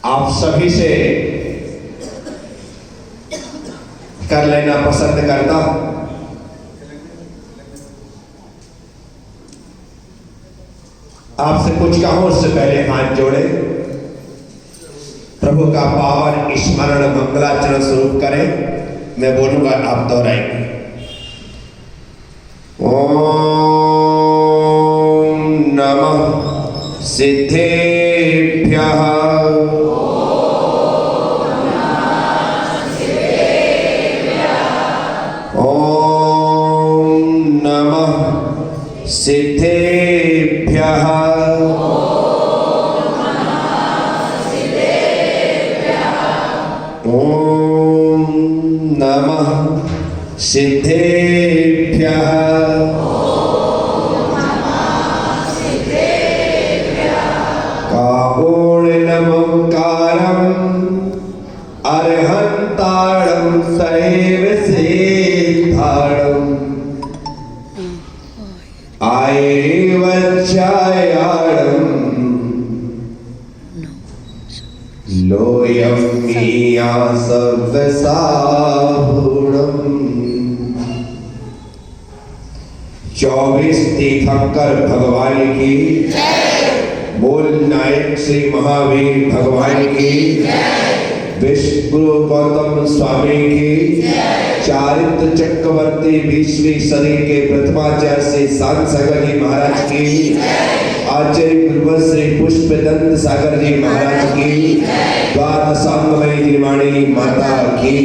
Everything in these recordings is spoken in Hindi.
आप सभी से कर लेना पसंद करता हूं। आपसे कुछ कहूं उससे पहले हाथ जोड़े प्रभु का पावन स्मरण मंगलाचरण स्वरूप करें। मैं बोलूंगा, आप दोहराएंगे। ओम नमः सिद्धेभ्यः सिद्धेभ्यः ओम नमः सिद्धेभ्यः कापूर्णमकारम् अर्हन्तारं सैव सिद्धारम् आयैवच्छायाणं लोयं मीया सर्वसाहुणम् 24 तीर्थंकर भगवान की बोल, नायक श्री महावीर भगवान की, विष्णु गौतम स्वामी की, चारित्र चक्रवर्ती 20वीं सदी के प्रथमाचार्य श्री शांत सागर जी महाराज की, आचार्य गुरुवर श्री पुष्पदंत सागर जी महाराज की, द्वादशांगमणि निर्माणी माता की,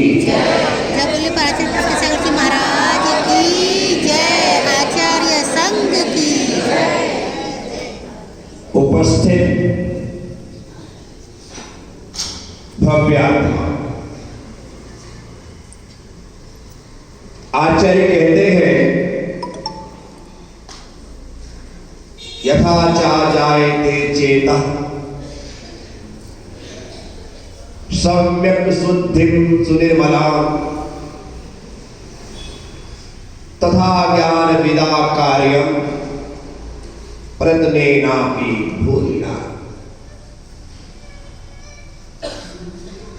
उपस्थित भव्य आचार्य कहते हैं, यथा चा जायते चेता सम्यक शुद्धिं सुनिर्मला तथा ज्ञान विदा कार्यम प्रयत्नेनापि भूरिना।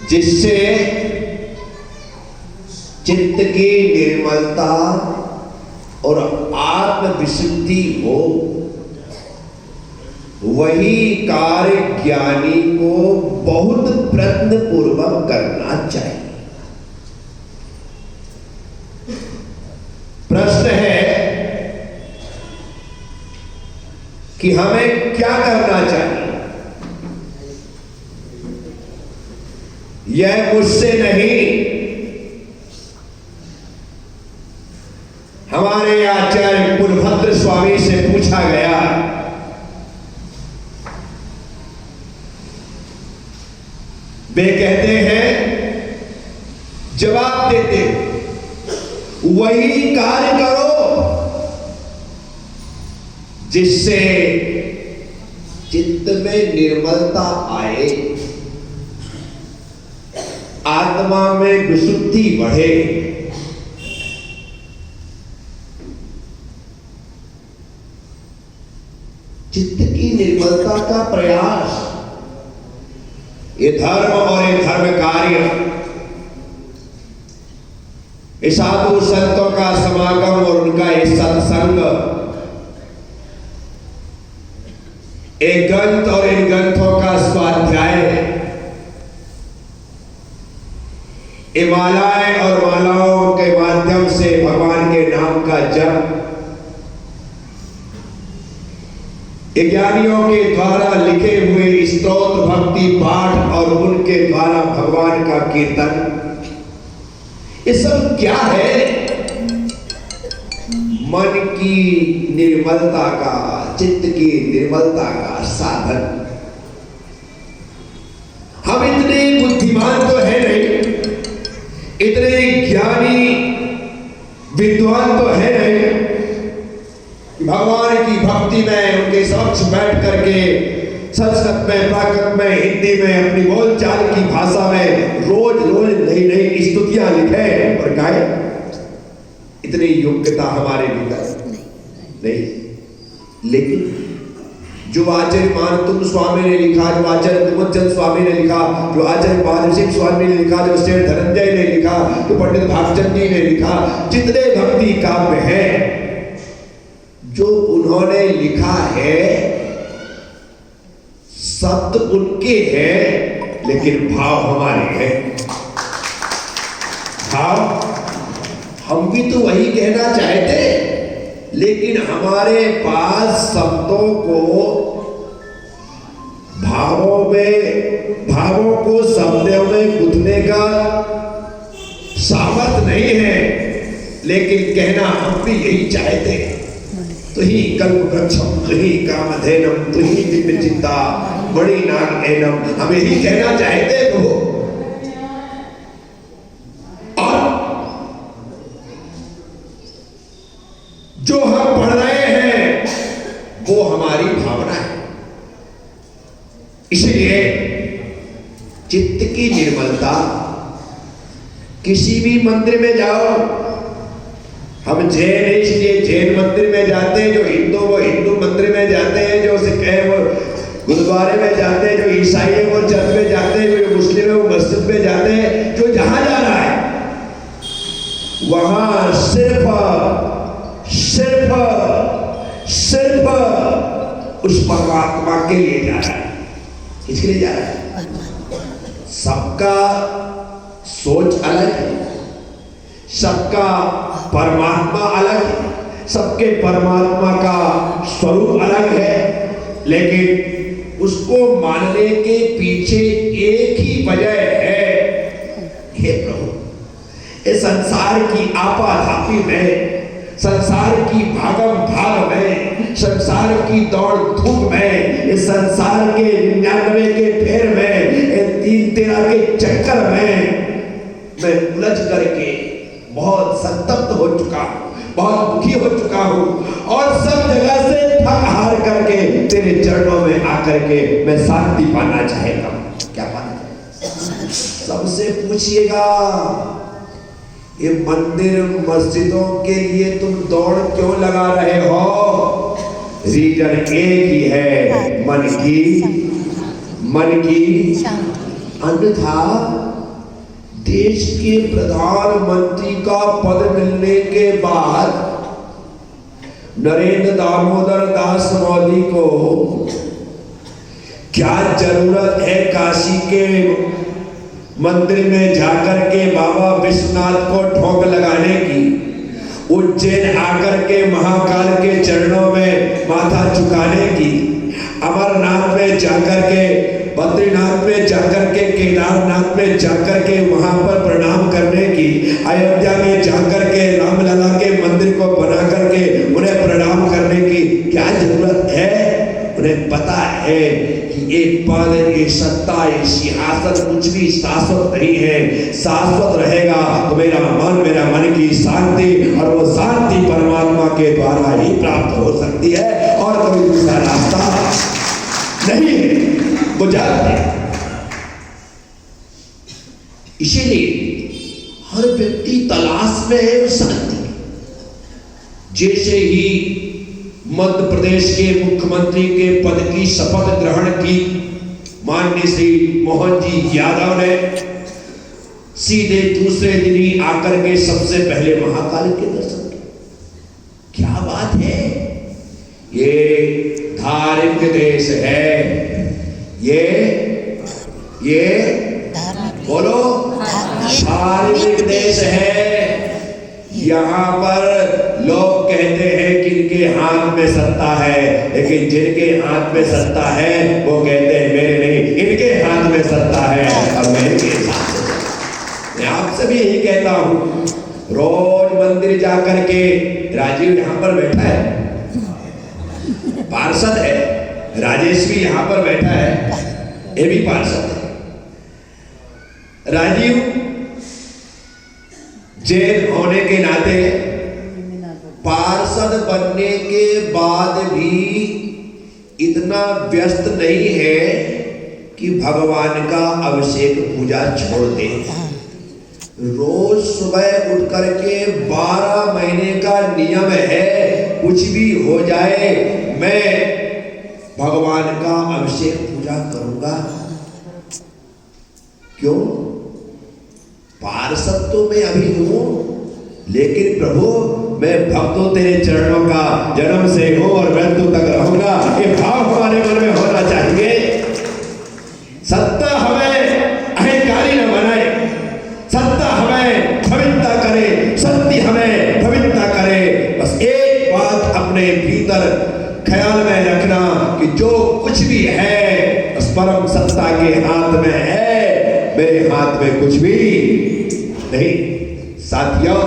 जिससे चित्त की निर्मलता और आत्म विशुद्धि हो, वही कार्य ज्ञानी को बहुत प्रयत्न पूर्वक करना चाहिए। प्रश्न है कि हमें क्या करना चाहिए। यह मुझसे नहीं, हमारे आचार्य कुलभद्र स्वामी से पूछा गया। वे कहते हैं, जवाब देते, वही कार्य करो जिससे चित्त में निर्मलता आए, आत्मा में विशुद्धि बढ़े। चित्त की निर्मलता का प्रयास, ये धर्म और ये धर्म कार्य, ये साधु संतों का समागम और उनका ये सत्संग, एक ग्रंथ और इन ग्रंथों का स्वाध्याय, ये मालाएं और मालाओं के माध्यम से भगवान के नाम का जप, ज्ञानियों के द्वारा लिखे हुए स्तोत्र भक्ति पाठ और उनके द्वारा भगवान का कीर्तन, ये सब क्या है? मन की निर्मलता का, चित्त की निर्मलता का साधन। हम इतने बुद्धिमान तो है नहीं, इतने ज्ञानी विद्वान तो है नहीं, भगवान की भक्ति में उनके समक्ष बैठ करके संस्कृत में, प्राकृत में, हिंदी में, अपनी बोलचाल की भाषा में रोज रोज नई नई स्तुतियां लिखे और गाए। इतनी योग्यता हमारे भीतर नहीं, लेकिन जो आचार्य मानतुंग स्वामी ने लिखा, जो आचार्य विमोचन स्वामी ने लिखा, जो आचार्य बहादुर सिंह स्वामी ने लिखा, जो सेठ धनंजय ने लिखा, जो पंडित भागचंद जी ने लिखा, जितने भक्ति काव्य हैं जो उन्होंने लिखा है, शब्द उनके हैं लेकिन भाव हमारे हैं। भाव हम भी तो वही कहना चाहते, लेकिन हमारे पास शब्दों को भावों को शब्दों में गुंथने का सामर्थ्य नहीं है, लेकिन कहना हम भी यही चाहते हैं। तुही कल्पवृक्षम तुही कामधेनम तुही दिव्य चित्ता बड़ी नाग एनम, हम यही कहना चाहते हैं प्रभु। जो हम पढ़ रहे हैं वो हमारी भावना है। इसलिए चित्त की निर्मलता, किसी भी मंदिर में जाओ, हम जैन है इसलिए जैन मंदिर में जाते हैं, जो हिंदू वो हिंदू मंदिर में जाते हैं, जो सिख है वो गुरुद्वारे में जाते हैं, जो ईसाई है वो चर्च में जाते हैं, जो मुस्लिम है वो मस्जिद में जाते हैं। जो जहां जा रहा है वहां सिर्फ उस परमात्मा के लिए जा रहा है। किसके लिए जा रहा है? सबका सोच अलग है, सबका परमात्मा अलग है, सबके परमात्मा का स्वरूप अलग है, लेकिन उसको मानने के पीछे एक ही वजह है, हे प्रभु। इस संसार की आपाधापी में, संसार की भागम भाग में, संसार की दौड़ धूप में, इस संसार के 99 के फेर में, 3 के चक्कर में मैं उलझ करके बहुत संतप्त हो चुका हूं, बहुत दुखी हो चुका हूं, और सब जगह से थक हार करके तेरे चरणों में आकर के मैं शांति पाना चाहता हूं। क्या पाना चाहता? सबसे पूछिएगा, ये मंदिर मस्जिदों के लिए तुम दौड़ क्यों लगा रहे हो? रीजन एक ही है, मन की। अन्यथा देश के प्रधानमंत्री का पद मिलने के बाद नरेंद्र दामोदर दास मोदी को क्या जरूरत है काशी के मंदिर में जाकर के बाबा विश्वनाथ को ठोक लगाने की, उज्जैन आकर के महाकाल के चरणों में माथा झुकाने की, अमरनाथ में जाकर के, बद्रीनाथ में जाकर के, केदारनाथ में जाकर के वहां पर प्रणाम करने की, अयोध्या में जाकर के रामलला के मंदिर को बना करके उन्हें प्रणाम करने की क्या जरूरत है? उन्हें पता है कि ये पद, ये सत्ता, ये सिंहासन कुछ भी शाश्वत नहीं है। शाश्वत रहेगा तो मेरा मन की शांति, और वो शांति परमात्मा के द्वारा ही प्राप्त हो सकती है, और कोई दूसरा रास्ता नहीं है। वो जानते हैं। इसीलिए हर व्यक्ति तलाश में है शांति। जैसे ही मध्य प्रदेश के मुख्यमंत्री के पद की शपथ ग्रहण की माननीय श्री मोहन जी यादव ने, सीधे दूसरे दिन ही आकर के सबसे पहले महाकाल के दर्शन किए। क्या बात है! ये धार्मिक देश है, ये बोलो धार्मिक देश है। यहाँ पर लोग कहते हैं कि इनके हाथ में सत्ता है, लेकिन जिनके हाथ में सत्ता है वो कहते हैं मेरे नहीं, इनके हाथ में सत्ता है और मेरे के साथ। मैं आपसे भी यही कहता हूँ, रोज मंदिर जाकर के, राजीव यहाँ पर बैठा है, पार्षद है, राजेश भी यहाँ पर बैठा है, ये भी पार्षद है। राजीव जैन होने के नाते पार्षद बनने के बाद भी इतना व्यस्त नहीं है कि भगवान का अभिषेक पूजा छोड़ दे। रोज सुबह उठ करके 12 महीने का नियम है, कुछ भी हो जाए मैं भगवान का अभिषेक पूजा करूंगा। क्यों? पार्षद तो मैं अभी हूं, लेकिन प्रभु मैं भक्तों तेरे चरणों का जन्म से हूं और मृत्यु तक रहूंगा। ये भाव हमारे मन में होना चाहिए। सत्ता हमें अहंकारी न बनाए, सत्ता हमें भविष्यता करे, सत्य हमें भविष्यता करे। बस एक बात अपने भीतर ख्याल में रखना कि जो कुछ भी है उस परम सत्ता के हाथ में है, मेरे हाथ में कुछ भी नहीं। साथियों,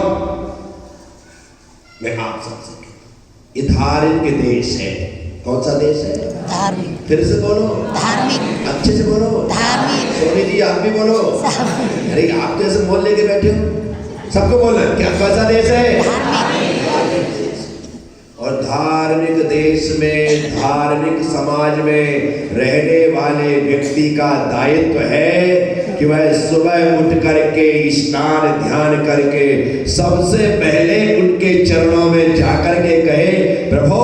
मैं आप सबसे, ये धार्मिक देश है। कौन सा देश है? धार्मिक। फिर से बोलो। धार्मिक। अच्छे से बोलो। धार्मिक। सोनी जी आप भी बोलो। अरे आप जैसे मोल लेके बैठे हो, सबको बोलना क्या कैसा देश है? धार्मिक देश। और धार्मिक देश में, धार्मिक समाज में रहने वाले व्यक्ति का दायित्व है कि वह सुबह उठ करके स्नान ध्यान करके सबसे पहले उनके चरणों में जाकर के कहे, प्रभु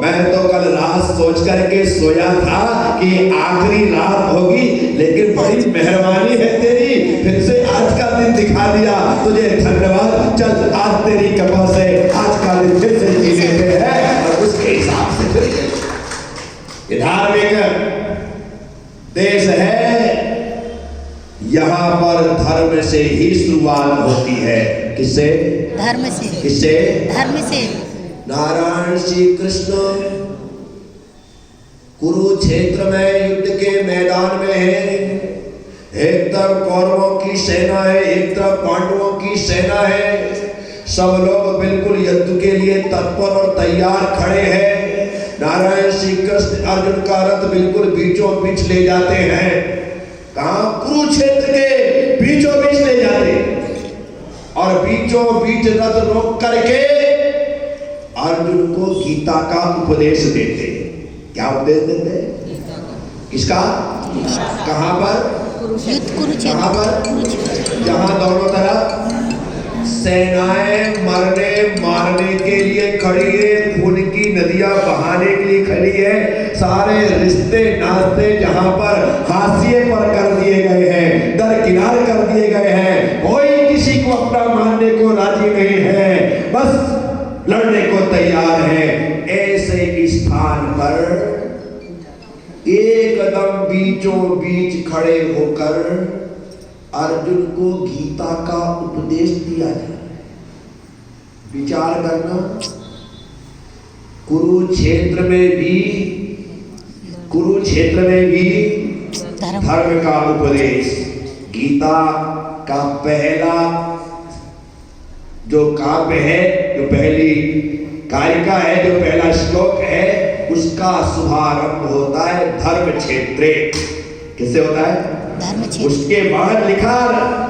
मैं तो कल रात सोच करके सोया था कि आखिरी रात होगी, लेकिन बड़ी मेहरबानी है तेरी, फिर से आज का दिन दिखा दिया, तुझे धन्यवाद। चल आज तेरी कृपा से आज का दिन फिर से जी लेते हैं और उसके हिसाब से फिर। ये धार्मिक देश है, यहाँ पर धर्म से ही शुरुआत होती है। किससे? धर्म से। किससे? धर्म से। नारायण श्री कृष्ण कुरुक्षेत्र में युद्ध के मैदान में है। एक तरफ कौरवों की सेना है, एक तरफ पांडवों की सेना है। सब लोग बिल्कुल युद्ध के लिए तत्पर और तैयार खड़े हैं। नारायण श्री कृष्ण अर्जुन का रथ बिल्कुल बीचों बीच ले जाते हैं। कहां? कुरुक्षेत्र के बीचों बीच ले जाते और बीचों बीच रथ रोक करके अर्जुन को गीता का उपदेश देते। क्या उपदेश देते? किसका? कहां पर? कहां पर? जहां दोनों तरफ सेनाएं मरने मारने के लिए खड़ी है, खून की नदियां बहाने के लिए खड़ी है, सारे रिश्ते नाते जहां पर हाशिए पर कर दिए गए हैं, दरकिनार कर दिए गए हैं, कोई किसी को अपना मानने को राजी नहीं है, बस लड़ने को तैयार है। ऐसे स्थान पर एकदम बीचों बीच खड़े होकर अर्जुन को गीता का उपदेश दिया जाए। विचार करना, कुरुक्षेत्र में भी धर्म का उपदेश। गीता का पहला जो काव्य है, जो पहली कारिका है, जो पहला श्लोक है, उसका शुभारंभ होता है धर्म क्षेत्रे। किससे होता है? धर्म क्षेत्र। उसके बाद लिखा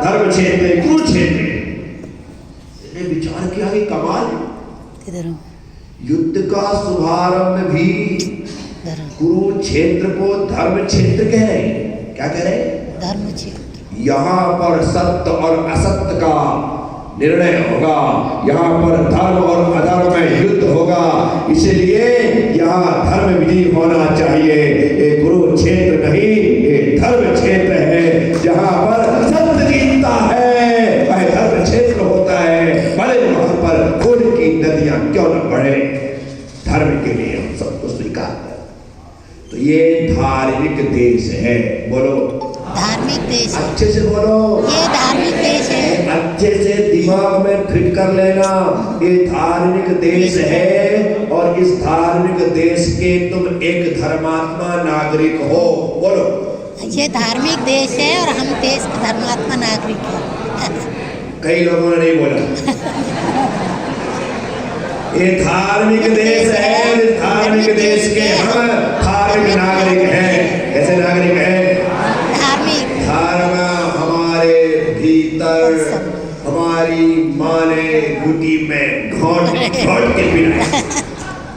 धर्म क्षेत्रे कुरुक्षेत्र। विचार किया कि कमाल, युद्ध का शुभारंभ भी कुरुक्षेत्र को धर्म क्षेत्र कह रहे हैं। क्या कह रहे हैं? धर्म क्षेत्र। यहाँ पर सत्य और असत्य का निर्णय होगा, यहाँ पर धर्म और अधर्म में युद्ध होगा, इसलिए यहाँ धर्म विजयी होना चाहिए। ये कुरुक्षेत्र नहीं, ये धर्म क्षेत्र है, जहाँ पर सत्य जीतता है, वह धर्म क्षेत्र होता है। भले वहां पर खून की नदियां क्यों न बहे, धर्म के लिए हम सबको स्वीकार करें। तो ये धार्मिक देश है। बोलो धार्मिक देश। अच्छे से बोलो, ये धार्मिक देश है। अच्छे से दिमाग में फिट कर लेना, ये धार्मिक देश है और इस धार्मिक देश के तुम एक धर्मात्मा नागरिक हो। बोलो, ये धार्मिक देश है और हम देश के धर्मात्मा नागरिक हैं। कई लोगों ने नहीं बोला। ये धार्मिक देश है, इस धार्मिक देश के हम धार्मिक नागरिक हैं। कैसे नागरिक हैं? धर्म हमारे भीतर, हमारी माँ ने घुटी में घोट घोट के पिलाया।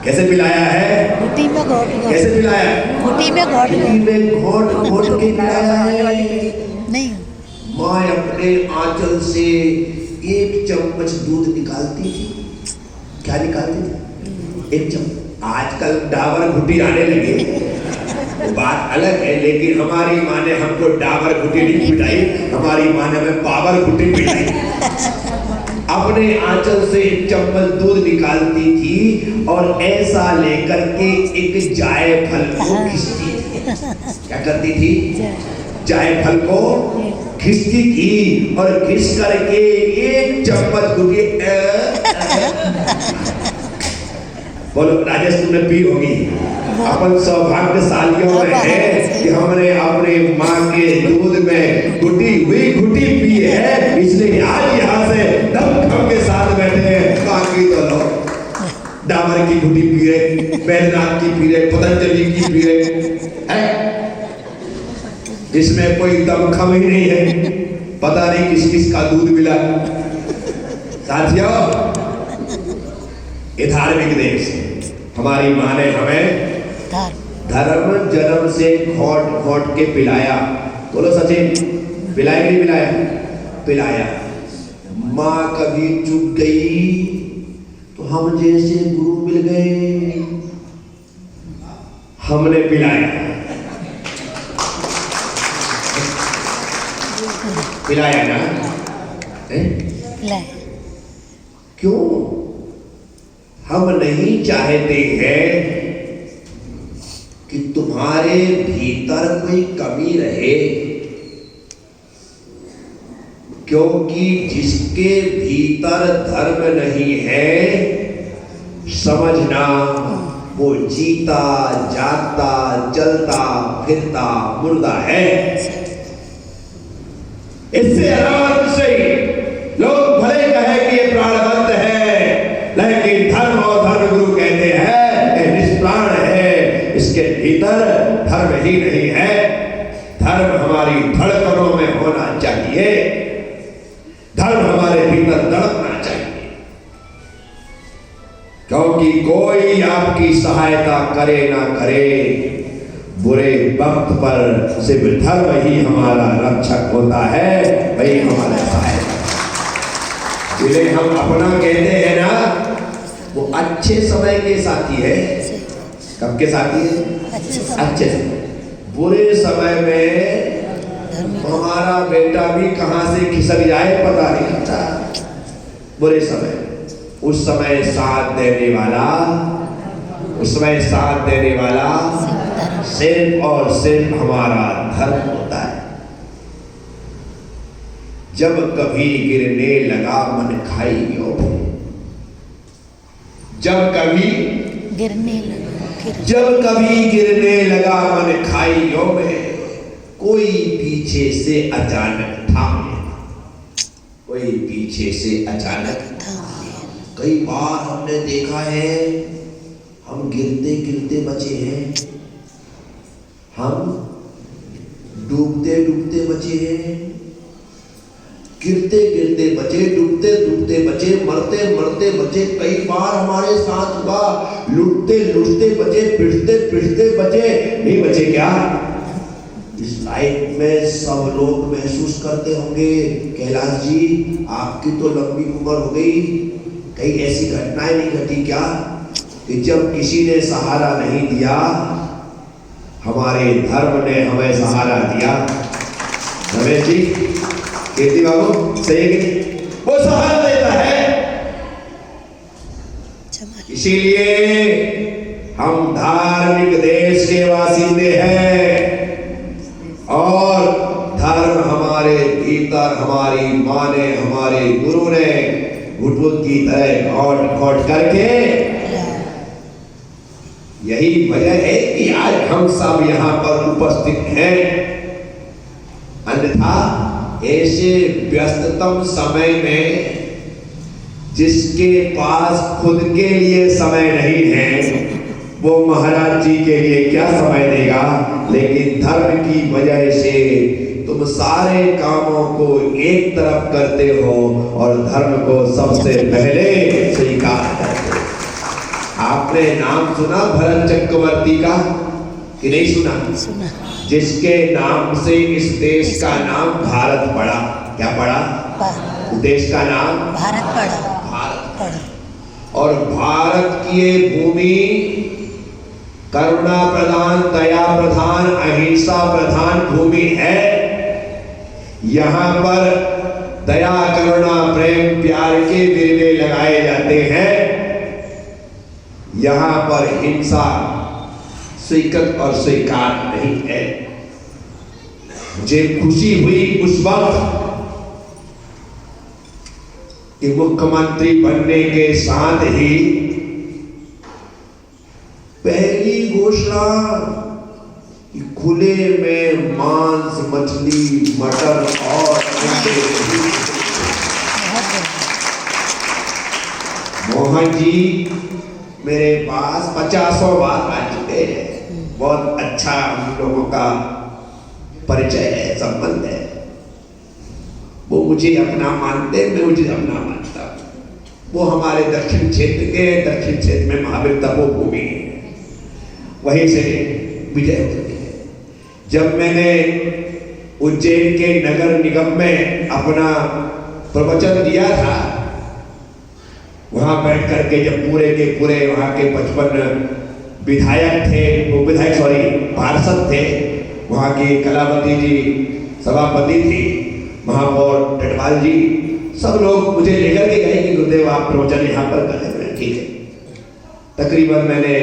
कैसे पिलाया है? घुटी में घोट। कैसे पिलाया? घुटी में घोट घोट के पिलाया है। नहीं, माँ अपने आंचल से एक चम्मच दूध निकालती थी। क्या निकालती थी? एक चम्मच। आजकल डाबर घुटी आने लगे, बात अलग है, लेकिन हमारी माँ ने हमको डाबर घुटी नहीं पिटाई, हमारी माँ ने हमें पावर घुटी पिटाई। अपने आंचल से एक चम्मच दूध निकालती थी और ऐसा लेकर के एक जायफल को खींचती थी। क्या करती थी? जायफल को खींचती थी और घिस करके एक चम्मच घुटी। बोलो राजेश, तुमने पी होगी। अपन सौभाग्यशालियों में है कि हमने अपने माँ के दूध में घुटी पी है, इसलिए आज यहाँ से दम के साथ बैठे हैं। बाकी तो लोग डाबर की घुटी पी रहे, बैद्यनाथ की पी रहे, पतंजलि की पी रहे हैं, इसमें कोई दमखम ही नहीं है। पता नहीं किस किस का दूध मिला। साथियों, ये धार्मिक देश, हमारी माँ ने हमें धर्म जन्म से घोट घोट के पिलाया। बोलो सचिन, पिलाया कि नहीं पिलाया? पिलाया। माँ कभी चुप गई तो हम जैसे गुरु मिल गए, हमने पिलाया। पिलाया ना? क्यों? हम नहीं चाहते हैं कि तुम्हारे भीतर कोई कमी रहे, क्योंकि जिसके भीतर धर्म नहीं है, समझना वो जीता जागता चलता फिरता मुर्दा है। इससे अलावा कुछ नहीं। लोग भले कहे कि ये प्राणबंध है, लेकिन धर्म और धर्मगुरु कहते हैं ये निष्प्राण है, इसके भीतर धर्म ही नहीं है। धर्म हमारी धड़कनों में होना चाहिए, धर्म हमारे भीतर धड़कना चाहिए, क्योंकि कोई आपकी सहायता करे ना करे, बुरे वक्त पर सिर्फ धर्म ही हमारा रक्षक होता है, वही हमारा सहायक। जिन्हें हम अपना कहते हैं ना, वो अच्छे समय के साथी है। कब के साथी है? अच्छे समय। बुरे समय में हमारा बेटा भी कहां से खिसक जाए पता नहीं लगता। बुरे समय, उस समय साथ देने वाला, उस समय साथ देने वाला सिर्फ और सिर्फ हमारा धर्म होता है। जब कभी गिरने लगा मन खाइयो, जब कभी गिरने लगा मन खाइयो में, कोई पीछे से अचानक थाम लेना, कोई पीछे से अचानक। कई बार हमने देखा है, हम गिरते गिरते बचे हैं, हम डूबते डूबते बचे हैं, गिरते गिरते बचे, डूबते डूबते बचे, मरते मरते बचे। कई बार हमारे साथ हुआ, लुटते लुटते बचे, पिटते पिटते बचे। नहीं बचे क्या? इस लाइफ में सब लोग महसूस करते होंगे, कैलाश जी आपकी तो लंबी उम्र हो गई, कई ऐसी घटनाएं नहीं घटी क्या कि जब किसी ने सहारा नहीं दिया, हमारे धर्म ने हमें सहारा दिया। रमेश जी, कीर्ति बाबू, सही है कि नहीं? वो सहारा देता है। इसीलिए हम धार्मिक देश के बासिंदे हैं और धर्म हमारे भीतर, हमारी माँ ने, हमारे गुरु ने घुटुक की तरह घोट घोट करके, यही वजह है कि आज हम सब यहाँ पर उपस्थित हैं। अन्यथा ऐसे व्यस्ततम समय में जिसके पास खुद के लिए समय नहीं है, वो महाराज जी के लिए क्या समय देगा। लेकिन धर्म की वजह से तुम सारे कामों को एक तरफ करते हो और धर्म को सबसे पहले स्वीकार करते हो। आपने नाम सुना भरत चक्रवर्ती का कि नहीं सुना? सुना। जिसके नाम से इस देश का नाम भारत पड़ा। क्या पड़ा? देश का नाम भारत पड़ा। भारत पड़ा। और भारत की ये भूमि करुणा प्रधान, दया प्रधान, अहिंसा प्रधान भूमि है। यहां पर दया, करुणा, प्रेम, प्यार के विरवे लगाए जाते हैं। यहां पर हिंसा स्वीकृत और स्वीकार नहीं है। मुझे खुशी हुई उस वक्त कि मुख्यमंत्री बनने के साथ ही पहली घोषणा कि खुले में मांस, मछली, मटर और अंडे। मोहन जी मेरे पास 50 बार आ चुके हैं। बहुत अच्छा हम लोगों का परिचय है, संबंध है। वो मुझे अपना मानते, मैं मुझे अपना मानता। वो हमारे दक्षिण क्षेत्र में महावीर तपोभूमि है, वहीं से विजय होती है। जब मैंने उज्जैन के नगर निगम में अपना प्रवचन दिया था, वहां बैठ करके जब पूरे के पूरे वहां के 55 विधायक थे, वो विधायक पार्षद थे, वहां की कलावती जी सभापति थी, महापौर टटवाल जी, सब लोग मुझे लेकर के गए कि गुरुदेव आप प्रवचन यहाँ पर करें। ठीक है। तकरीबन मैंने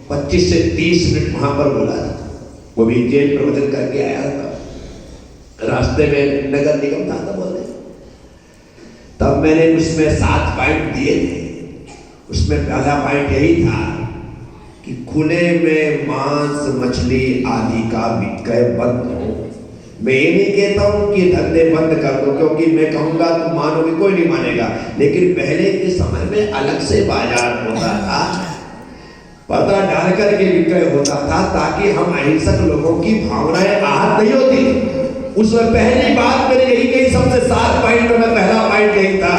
25 से 30 मिनट वहां पर बोला था। वो भी जेल प्रवचन करके आया था, रास्ते में नगर निगम था था बोलने। तब मैंने उसमें 7 पॉइंट दिए थे। उसमें पहला पॉइंट यही था कि खुले में मांस, मछली आदि का विक्रय बंद हो। मैं ये नहीं कहता हूं कि धंधे बंद कर दो, क्योंकि मैं कहूंगा तुम मानोगे, कोई नहीं मानेगा। लेकिन पहले के समय में अलग से बाजार होता था, पता डाल करके विक्रय होता था, ताकि हम अहिंसक लोगों की भावनाएं आहत नहीं होती। उसमें पहली बात मेरी यही कही, सबसे 7 पॉइंट में पहला पॉइंट यही था।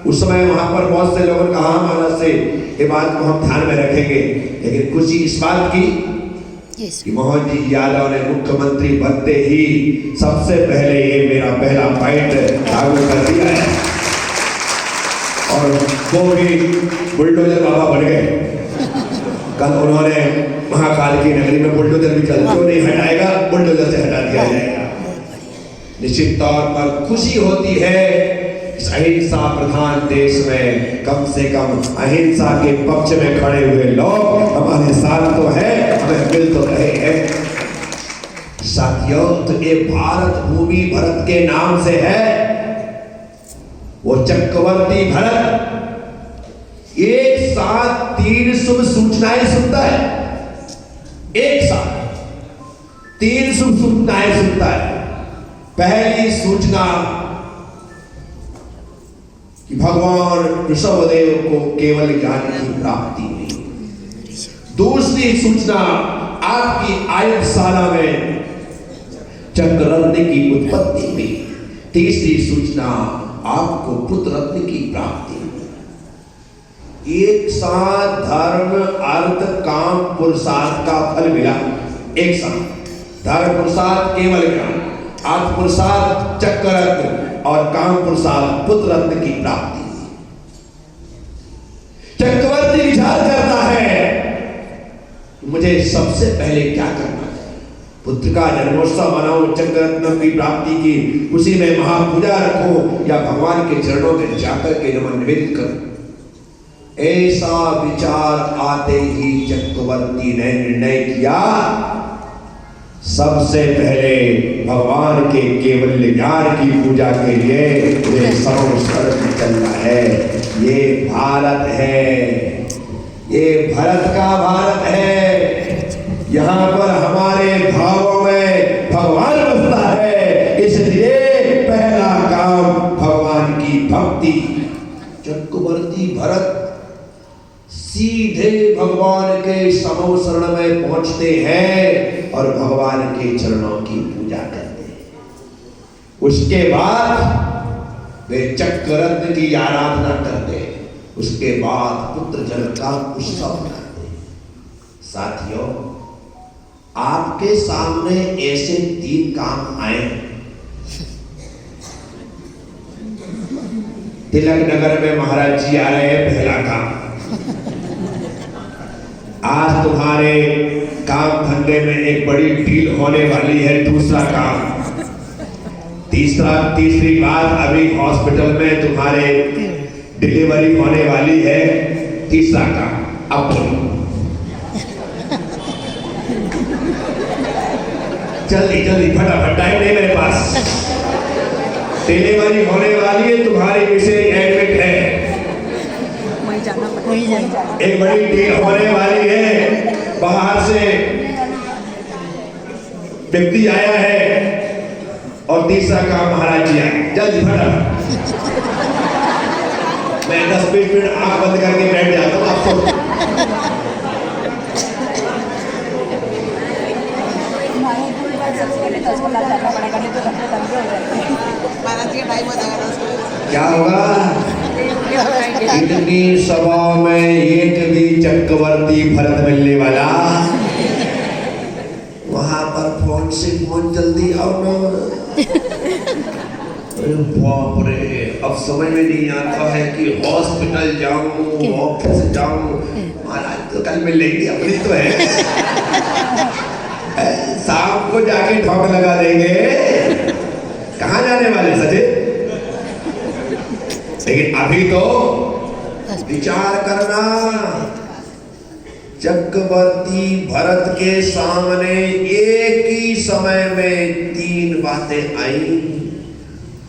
उस समय वहां पर बहुत से लोगों ने कहा मानस से ये बात को हम ध्यान में रखेंगे, लेकिन खुशी इस बात की कि मोहन जी यादव ने मुख्यमंत्री बनते ही सबसे पहले ये मेरा पहला पॉइंट लागू कर दिया है। और वो भी बुलडोजर बाबा बन गए। कल उन्होंने महाकाल की नगरी में बुलडोजर भी चल, क्यों नहीं हटाएगा, बुलडोजर से हटा दिया जाएगा। निश्चित तौर पर खुशी होती है इस अहिंसा प्रधान देश में कम से कम अहिंसा के पक्ष में खड़े हुए लोग हमारे साथ तो है, हमें मिल तो रहे हैं। साथियों, तो ये भारत भूमि भरत के नाम से है। वो चक्रवर्ती भरत एक साथ 3 शुभ सूचनाएं सुनता है। एक साथ 3 शुभ सूचनाएं सुनता है। पहली सूचना कि भगवान ऋषभदेव को केवल ज्ञान की प्राप्ति हुई। दूसरी सूचना, आपकी आयुर्शाला में चक्ररत्न की उत्पत्ति हुई। तीसरी सूचना, आपको पुत्र रत्न की प्राप्ति हुई। एक साथ धर्म, अर्थ, काम, पुरुषार्थ का फल मिला। एक साथ धर्म पुरुषार्थ केवल ज्ञान, अर्थ पुरुषार्थ चक्ररत्न और काम पुरुषार्थ पुत्र रत्न की प्राप्ति। चक्रवर्ती विचार करता है मुझे सबसे पहले क्या करना चाहिए। पुत्र का जन्मोत्सव मनाऊं, चक्ररत्न की प्राप्ति की उसी में महापूजा रखूं, या भगवान के चरणों में जाकर के नमन निवेदित करूं। ऐसा विचार आते ही चक्रवर्ती ने निर्णय किया, सबसे पहले भगवान के केवल ज्ञान की पूजा के लिए ये सर्वस्व चलना है। ये भारत है, ये भरत का भारत है। यहाँ पर हमारे भावों में भगवान बसता है, इसलिए पहला काम भगवान की भक्ति। चक्रवर्ती भरत सीधे भगवान के समो शरण में पहुंचते हैं और भगवान के चरणों की पूजा करते हैं। उसके बाद वे चक्ररत्न की आराधना करते हैं। उसके बाद पुत्र जन्म का उत्सव मनाते हैं। साथियों, आपके सामने ऐसे 3 काम आए। तिलक नगर में महाराज जी आ रहे हैं, पहला काम। आज तुम्हारे काम धंधे में एक बड़ी डील होने वाली है। दूसरा काम, तीसरी बात, अभी हॉस्पिटल में तुम्हारे डिलीवरी होने वाली है। तीसरा काम, अब बोलो जल्दी जल्दी, फटाफट, टाइम नहीं मेरे पास। डिलीवरी होने वाली है, तुम्हारी मिसेज एडमिट है, एक बड़ी डील होने वाली है, बाहर से व्यक्ति आया है, और तीसरा काम महाराज जी आए। जल्दी फटाफट, मैं 10-20 मिनट आंख बंद करके बैठ जाता हूँ। आपको क्या होगा? इतनी सभा में एक भी चक्रवर्ती भरत मिलने वाला, वहां पर फोन से फोन, जल्दी आओ ना। अरे बाप रे, अब समझ में नहीं आता है कि हॉस्पिटल जाऊं, ऑफिस जाऊं। महाराज तो कल मिल लेंगे, अपनी तो है। शाम को जाके ठोक लगा देंगे। कहाँ जाने वाले सचिन? लेकिन अभी तो विचार करना, चक्रवर्ती भरत के सामने एक ही समय में 3 बातें आई।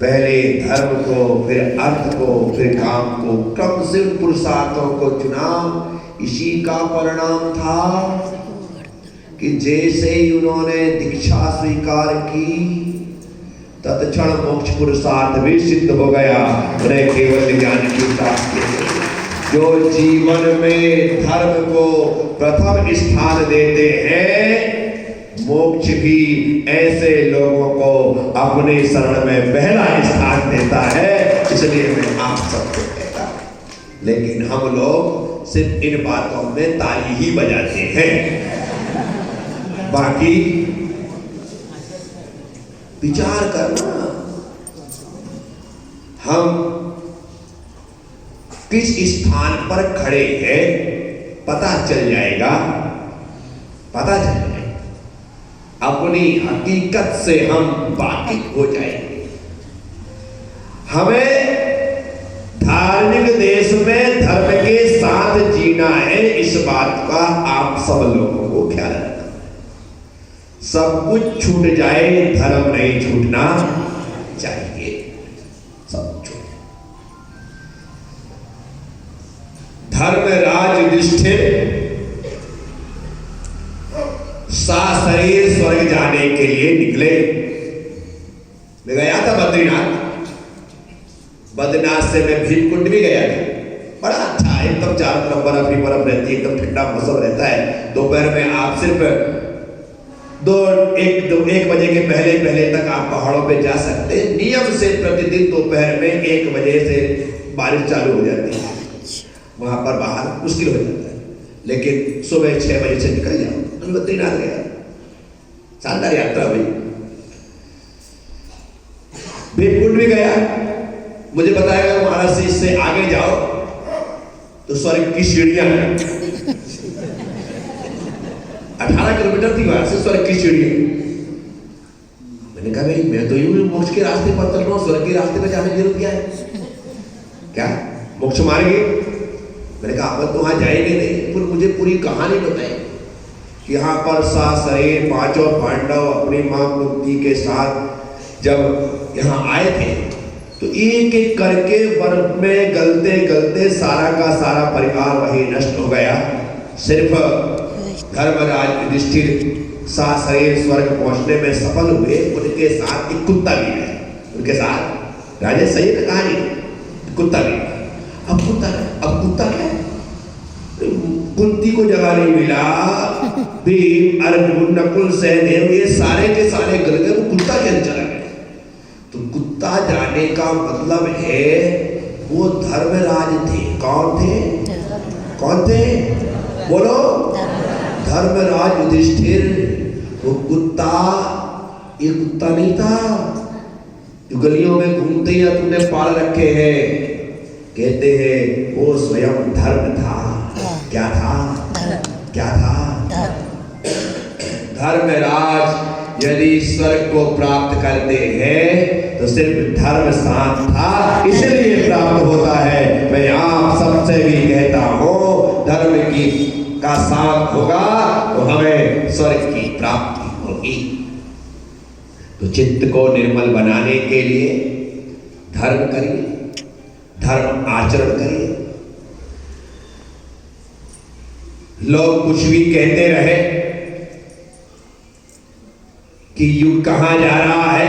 पहले धर्म को, फिर अर्थ को, फिर काम को, क्रम से पुरुषार्थों को चुना। इसी का परिणाम था कि जैसे ही उन्होंने दीक्षा स्वीकार की, तत्क्षण मोक्ष पुरुषार्थ भी सिद्ध हो गया। उन्हें केवल ज्ञान की प्राप्ति। जो जीवन में धर्म को प्रथम स्थान देते हैं, मोक्ष भी ऐसे लोगों को अपने शरण में पहला स्थान देता है। इसलिए मैं आप सबको कहता हूं, लेकिन हम लोग सिर्फ इन बातों में ताली ही बजाते हैं। बाकी विचार करना, हम किस स्थान पर खड़े हैं पता चल जाएगा, पता चल जाएगा। अपनी हकीकत से हम वाकिफ हो जाएंगे। हमें धार्मिक देश में धर्म के साथ जीना है, इस बात का आप सब लोगों को ख्याल रखना। सब कुछ छूट जाए, धर्म नहीं छूटना चाहिए। सब छूट। धर्मराज युधिष्ठिर सशरीर स्वर्ग जाने के लिए निकले। मैं गया था बद्रीनाथ, बद्रीनाथ से मैं भीमकुंड भी गया था। बड़ा अच्छा, एकदम चारों तरफ बर्फ ही बर्फ रहती है, एकदम ठंडा मौसम रहता है। दोपहर में आप सिर्फ 1 बजे के पहले तक आप पहाड़ों पे जा सकते हैं। नियम से प्रतिदिन दोपहर में 1 बजे से बारिश चालू हो जाती है, वहां पर बाहर मुश्किल हो जाता है। लेकिन सुबह 6 बजे से निकल जाओ। बद्रीनाथ गया, शानदार यात्रा हुई। भीमकुंड भी गया। मुझे बताया गया महाराज से इससे आगे जाओ तो स्वर्ग की सीढ़ियां हैं। 18 किलोमीटर थी वहां से स्वर्ग की सीढ़ियां। मैंने कहा भाई मैं तो यूं मोक्ष के रास्ते पर चल रहा हूं, स्वर्ग के रास्ते पर जाने की जरूरत क्या है? क्या मोक्ष मारेंगे? मैंने कहा आप तो वहां जाएंगे नहीं। फिर मुझे पूरी कहानी बताई कि यहाँ पर सशरीर 5 पांडव अपनी मां कुंती के साथ जब यहाँ आए थे, तो एक एक करके बर्फ में गलते गलते सारा का सारा परिवार वही नष्ट हो गया। सिर्फ धर्मराज युधिष्ठिर सशरीर स्वर्ग पहुंचने में सफल हुए। उनके साथ एक कुत्ता भी है, उनके साथ। राजा सही है कहानी, कुत्ता भी। अब कुत्ता क्या है? कुंती को जगह नहीं मिला। भीम, अर्जुन, नकुल, सहदेव ये सारे के सारे गल गए, वो कुत्ता कैसे चला गया? तो कुत्ता जाने का मतलब है वो धर्मराज थे। कौन थे? बोलो। धर्मराज युधिष्ठिर। वो कुत्ता, ये कुत्ता नहीं था जो गलियों में घूमते या तुमने पाल रखे हैं। कहते हैं वो स्वयं धर्म था। क्या था? क्या था? धर्म। धर्मराज यदि स्वर्ग को प्राप्त करते हैं तो सिर्फ धर्म साथ था इसलिए प्राप्त होता है। मैं आप सबसे भी कहता हूं धर्म की का साथ होगा तो हमें स्वर्ग की प्राप्ति होगी। तो चित्त को निर्मल बनाने के लिए धर्म करिए, धर्म आचरण करिए। लोग कुछ भी कहते रहे कि युग कहां जा रहा है,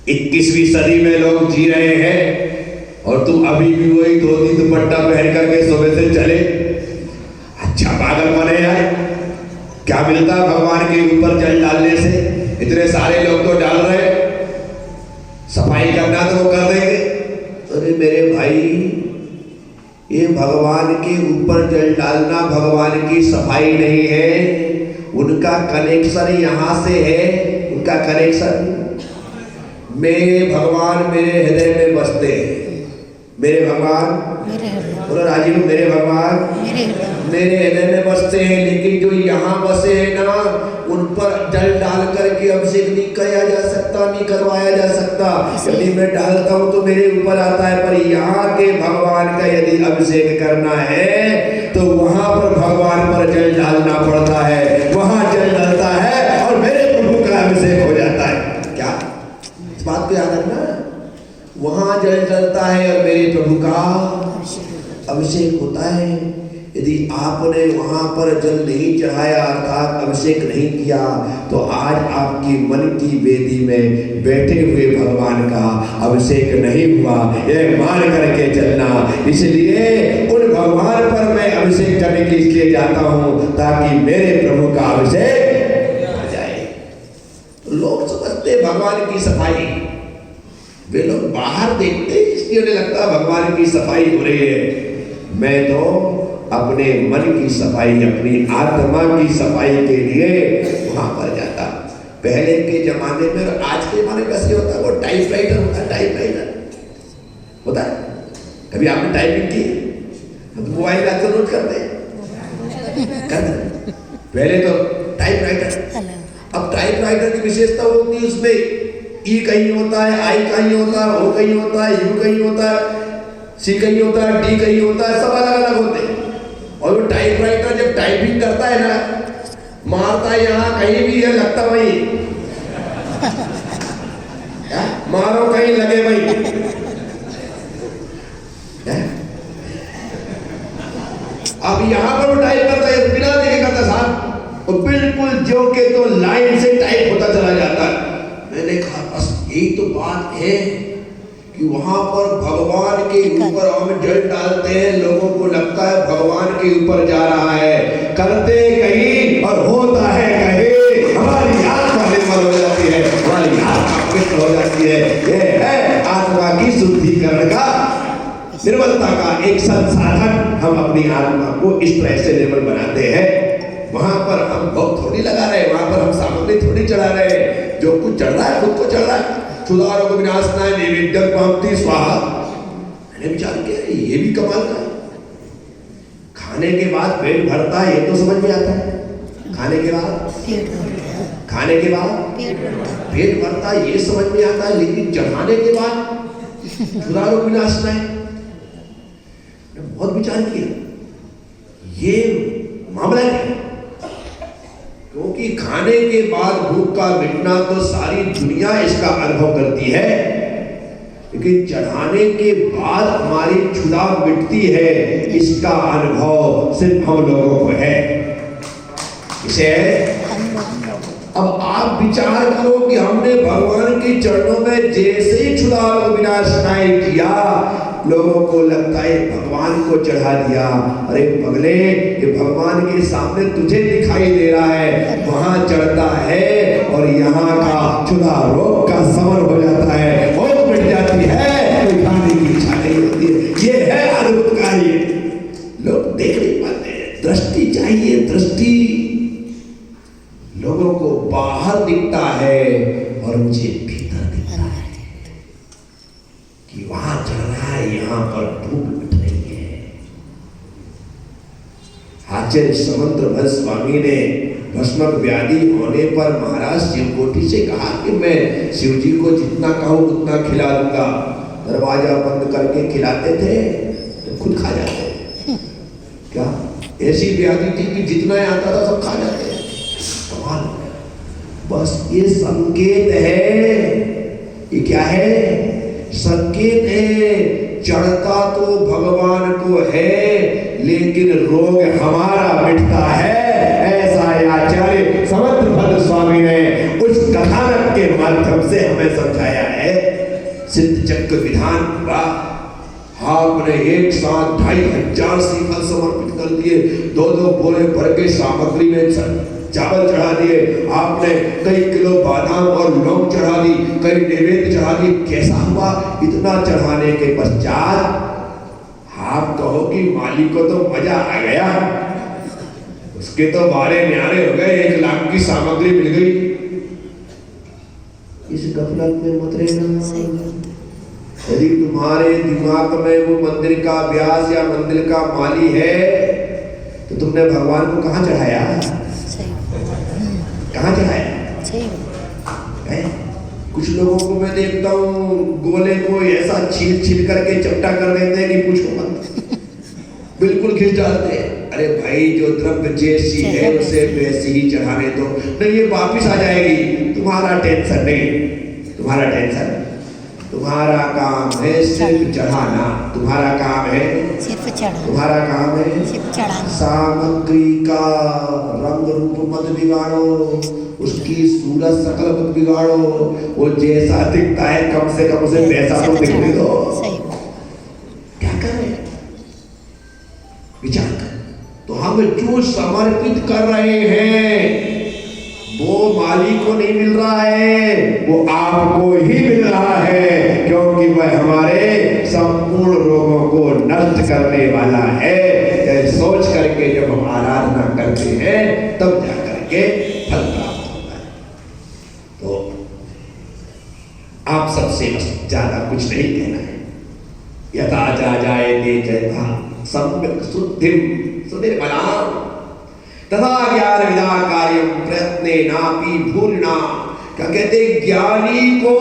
21वीं सदी में लोग जी रहे हैं और तुम अभी भी वही धोती दुपट्टा पहन करके सुबह से चले। अच्छा पागल बने यार, क्या मिलता भगवान के ऊपर जल डालने से? इतने सारे लोग तो डाल रहे, सफाई करना तो वो कर देंगे। अरे मेरे भाई, ये भगवान के ऊपर जल डालना भगवान की सफाई नहीं है, उनका कनेक्शन यहां से है। उनका कनेक्शन मेरे भगवान मेरे हृदय में बसते हैं। मेरे भगवान, बोलो राजीव, मेरे भगवान मेरे हृदय में बसते हैं, लेकिन जो यहाँ बसे हैं ना, उन पर जल डाल करके अभिषेक नहीं किया जा सकता, नहीं करवाया जा सकता। यदि मैं डालता हूँ तो मेरे ऊपर आता है, पर यहाँ के भगवान का यदि अभिषेक करना है तो वहां पर भगवान पर जल डालना पड़ता है, वहां जल डालता है और मेरे प्रभु का अभिषेक हो जाता है। क्या इस बात को याद रखना, वहां जल जलता है और मेरे प्रभु का अभिषेक होता है। यदि आपने वहां पर जल नहीं चढ़ाया अर्थात अभिषेक नहीं किया तो आज आपकी मन की वेदी में बैठे हुए भगवान का अभिषेक नहीं हुआ, यह मान करके चलना। इसलिए उन भगवान पर मैं अभिषेक करने के लिए जाता हूं ताकि मेरे प्रभु का अभिषेक हो जाए। तो लोग समझते भगवान की सफाई, वे लोग बाहर देखते इसलिए उन्हें लगता भगवान की सफाई हो रही है। मैं तो अपने मन की सफाई, अपनी आत्मा की सफाई के लिए वहां पर जाता। पहले के जमाने में और आज के जमाने में कैसे होता है, वो टाइपराइटर होता है, टाइपराइटर होता है। कभी आपने टाइपिंग की? हम मोबाइल का नोट करते हैं, पहले तो टाइपराइटर। अब टाइपराइटर की विशेषता होती है उसमें ई कहीं होता है, आई कहीं होता है, ओ कहीं होता है, यू कहीं होता है, सी कहीं होता है, डी कहीं होता है, सब अलग अलग होते हैं। और वो टाइपराइटर जब टाइपिंग करता है ना, मारता है यहाँ कहीं भी है, लगता वही, मारो कहीं लगे वही। अब यहाँ पर वो टाइप करता है बिना देखे करता साहब, तो बिल्कुल जो के तो लाइन से टाइप होता चला जाता है। मैंने कहा बस यही तो बात है कि वहां पर भगवान के ऊपर हम जल डालते हैं, लोगों को लगता है भगवान के ऊपर जा रहा है, करते कहीं और होता है कहीं। हमारी आत्मा निर्मल हो जाती है, हमारी आत्मा पवित्र हो जाती है। यह है आत्मा की शुद्धिकरण का, निर्मलता का एक संसाधन। हम अपनी आत्मा को इस तरह से निर्मल बनाते हैं। वहां पर हम भोग थोड़ी लगा रहे, वहां पर हम सामग्री थोड़ी चढ़ा रहे, जो कुछ चढ़ रहा है खुद को चढ़ रहा है। सुधारो को विनाशनाय नैवेद्यं पावती स्वाहा। मैंने विचार किया ये भी कमाल का है। खाने के बाद पेट भरता है ये तो समझ में आता है, खाने के बाद खाने के बाद पेट भरता है ये समझ में आता है, लेकिन चढ़ाने के बाद सुधारो विनाशनाय, बहुत विचार किया ये मामला है। क्योंकि खाने के बाद भूख का मिटना तो सारी दुनिया इसका अनुभव करती है, लेकिन चढ़ाने के बाद हमारी क्षुधा मिटती है, इसका अनुभव सिर्फ हम लोगों को है। इसे अब आप विचार करो कि हमने भगवान के चरणों में जैसे ही क्षुधा विनाशनाय किया, लोगों को लगता है भगवान को चढ़ा दिया। अरे पगले, ये भगवान के सामने तुझे दिखाई दे रहा है, वहां चढ़ता है और यहाँ का क्षुधा रोग का समर हो जाता है, भूख मिट जाती है, कोई खाने की इच्छा नहीं होती है। ये है अद्भुत कार्य, लोग देख नहीं पाते हैं। दृष्टि चाहिए, दृष्टि। लोगों को बाहर दिखता है और मुझे भीतर दिखता है कि वहां चल रहा है, यहां पर धूप मिट रही है। हाथ आचार्य समंत्रभद्र स्वामी ने भस्मक व्याधि होने पर महाराज शिवकोटि से कहा कि मैं शिव जी को जितना कहूँ उतना खिला दूंगा। दरवाजा बंद करके खिलाते थे तो खुद खा जाते थे। क्या ऐसी व्याधि थी कि जितना ही आता था सब खा जाते। कमाल। बस ये संकेत है। ये क्या है? संकेत है। चढ़ता तो भगवान को है लेकिन रोग हमारा मिटता है। ऐसा आचार्य समंत्रभद्र स्वामी ने उस कथानक के माध्यम से हमें समझाया है। सिद्ध चक्र विधान हुआ। आपने एक साथ 2500 श्रीफल समर्पित कर दिए, 2-2 बोरे भर के सामग्री में चावल चढ़ा दिए, आपने कई किलो बादाम और लौंग चढ़ा दी, कई नैवेद्य चढ़ा दी। कैसा हुआ? इतना चढ़ाने के पश्चात आप कहो कि मालिक को तो मजा आ गया, उसके तो बारे न्यारे हो गए, 1 लाख की सामग्री मिल गई। इस गफलत में मत रहना। यदि तुम्हारे दिमाग में वो मंदिर का व्यास या मंदिर का माली है तो तुमने भगवान को कहाँ चढ़ाया? कहाँ चढ़ाया? कुछ लोगों को मैं देखता हूँ गोले को ऐसा छील करके चपटा कर देते हैं कि पूछो मत। बिल्कुल खींच डालते हैं। अरे भाई जो द्रव्य जैसी है उसे वैसी ही चढ़ाने दो, नहीं ये वापिस आ जाएगी। तुम्हारा टेंशन नहीं, तुम्हारा टेंशन। तुम्हारा काम है सिर्फ चढ़ाना। तुम्हारा काम है सिर्फ चढ़ाना। तुम्हारा काम है सिर्फ चढ़ाना। सामग्री का रंग रूप मत बिगाड़ो, उसकी सूरत शकल मत बिगाड़ो। वो जैसा दिखता है कम से कम उसे वैसा तो दिखने दो। क्या करें? विचार कर। तो हम जो समर्पित कर रहे हैं वो माली को नहीं मिल रहा है, वो आपको ही मिल रहा है, क्योंकि वह हमारे संपूर्ण रोगों को नष्ट करने वाला है। सोच करके जब हम आराधना करते हैं तब जा करके फल प्राप्त होता है। तो आप सबसे बस ज्यादा कुछ नहीं कहना है। यथा जा जाए दे जयता सम्यक शुद्धिम सुनिर्मलाम तथा ज्ञान विदा कार्यम प्रयत्ने नापि भूलना। क्या कहते? ज्ञानी को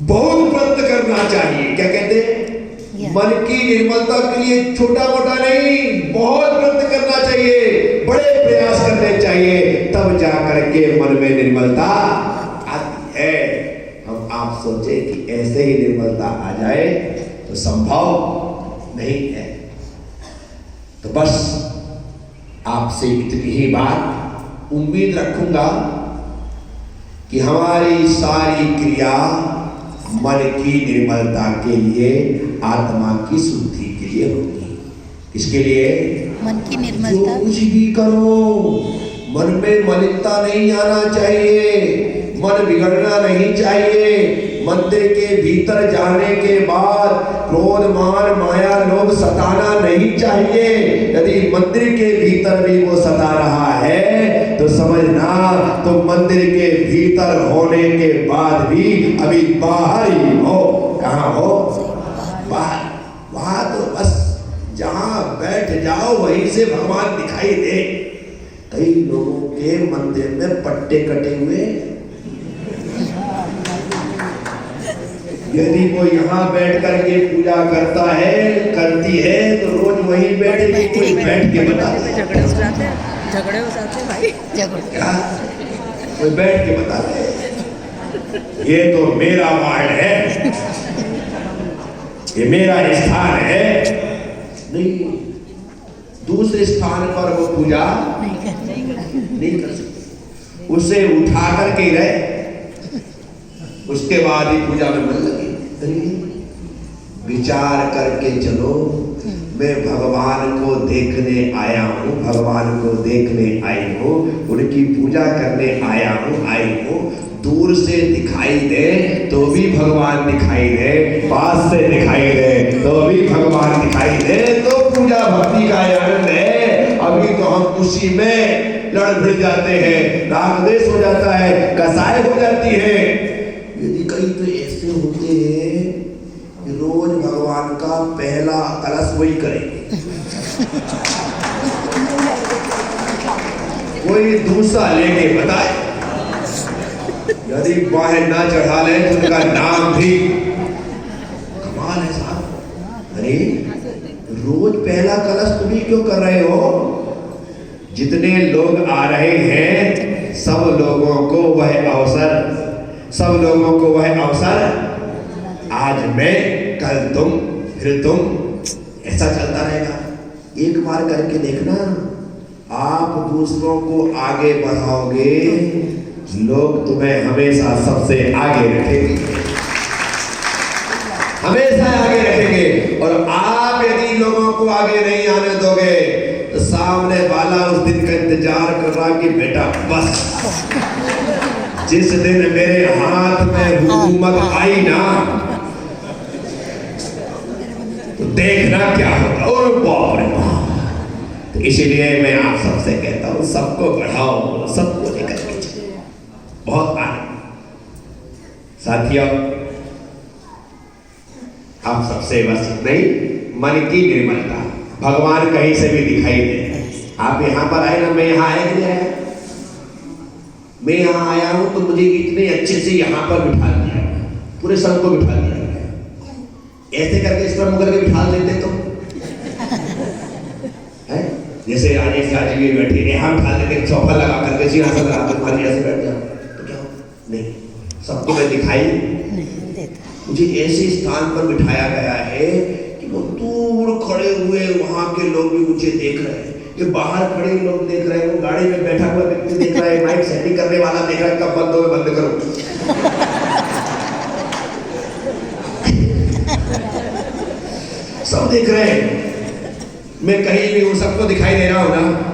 बहुत प्रयत्न करना चाहिए। क्या कहते? मन की निर्मलता के लिए छोटा मोटा नहीं, बहुत प्रयत्न करना चाहिए, बड़े प्रयास करने चाहिए, तब जा करके मन में निर्मलता आती है। हम आप सोचे कि ऐसे ही निर्मलता आ जाए तो संभव नहीं है। तो बस आपसे इतनी ही बात उम्मीद रखूंगा कि हमारी सारी क्रिया मन की निर्मलता के लिए, आत्मा की शुद्धि के लिए होगी। किसके लिए? मन की निर्मलता। जो कुछ भी करो मन में मलिनता नहीं आना चाहिए, मन बिगड़ना नहीं चाहिए। मंदिर के भीतर जाने के बाद क्रोध मान माया लोग सताना नहीं चाहिए। यदि मंदिर के भीतर भी वो सता रहा है तो समझना तो मंदिर के भीतर होने के बाद भी अभी बाहर ही हो। कहाँ हो? बाहर। वहां तो बस जहां बैठ जाओ वहीं से भगवान दिखाई दे। कई लोगों के मंदिर में पट्टे कटे हुए। यदि कोई यहाँ बैठ करके पूजा करता है, करती है, तो रोज वहीं बैठेगी। कोई बैठ के बता दे। झगड़े हो जाते भाई। क्या? कोई बैठ के बता दे ये तो मेरा वार्ड है, ये मेरा स्थान है। नहीं, दूसरे स्थान पर वो पूजा नहीं कर सकते। उसे उठा करके रहे, उसके बाद ही पूजा में मन लगे। विचार करके चलो, मैं भगवान को देखने आया हूँ, भगवान को देखने आई हूँ, उनकी पूजा करने आया हूँ, आई हूँ। दूर से दिखाई दे तो भी भगवान दिखाई दे, पास से दिखाई दे तो भी भगवान दिखाई दे, तो पूजा भक्ति का आनंद है। अभी तो हम उसी में लड़ भिड़ जाते हैं, राग द्वेष हो जाता है, कसाई हो जाती है। यदि कई तो ऐसे होते हैं कि रोज भगवान का पहला कलश वही करेंगे। कोई दूसरा लेके बताए। यदि बाहर ना चढ़ा ले तो उनका नाम भी कमाल है साहब। अरे रोज पहला कलश तुम ही क्यों कर रहे हो? जितने लोग आ रहे हैं सब लोगों को वह अवसर आज मैं कल तुम फिर तुम, ऐसा चलता रहेगा। एक बार करके देखना, आप दूसरों को आगे बढ़ाओगे, लोग तुम्हें हमेशा सबसे आगे रखेंगे, हमेशा आगे रखेंगे। और आप यदि लोगों को आगे नहीं आने दोगे तो सामने वाला उस दिन का इंतजार कर रहा कि बेटा बस जिस दिन मेरे हाथ में हुकूमत आई ना तो देखना क्या होगा। और बाप रे बाप। तो इसीलिए मैं आप सबसे कहता हूं सबको बढ़ाओ, सबको लेकर के चलो, बहुत आनंद। साथियों आप सबसे बस नहीं, मन की निर्मलता भगवान कहीं से भी दिखाई दे। आप यहाँ पर आए ना, मैं यहाँ आया कि नहीं आया? मैं यहाँ आया हूं तो मुझे इतने अच्छे से यहाँ पर बिठा दिया, पूरे संघ को बिठा दिया। ऐसे करके इस पर मुकर के बिठा देते तो है? जैसे राजेश राजीव बैठे यहाँ बिठा देते, चौका लगा करके सिंहासन लगा कर खाली ऐसे बैठ जाओ तो क्या? नहीं, सबको मैं दिखाई मुझे ऐसे स्थान पर बिठाया गया है कि वो दूर खड़े हुए वहां के लोग भी मुझे देख रहे हैं, कि बाहर खड़े लोग देख रहे हैं, वो गाड़ी में बैठा हुआ व्यक्ति देख रहा है, माइक सेटिंग करने वाला देख रहा है, कब बंद हो बंद करो। सब देख रहे हैं, मैं कहीं भी हूं, सबको दिखाई दे रहा हूं ना।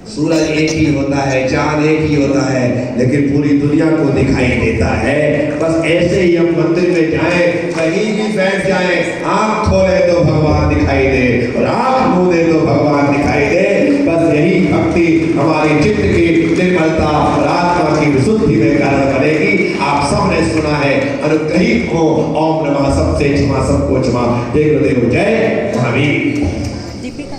सूरज एक ही होता है, चांद एक ही होता है, लेकिन पूरी दुनिया को दिखाई देता है। बस ऐसे ही हम मंदिर में जाएं, कहीं भी बैठ जाएं, आंख खोले तो भगवान दिखाई दे और आंख मूंदे तो भगवान दिखाई दे। बस यही भक्ति हमारी चित्त की निर्मलता और आत्मा की विशुद्धि में कारण बनेगी। आप सबने सुना है, अनुग्रहित हो, ओम नमः सबसे क्षमा सबको क्षमा, जय गुरुदेव, जय महावीर।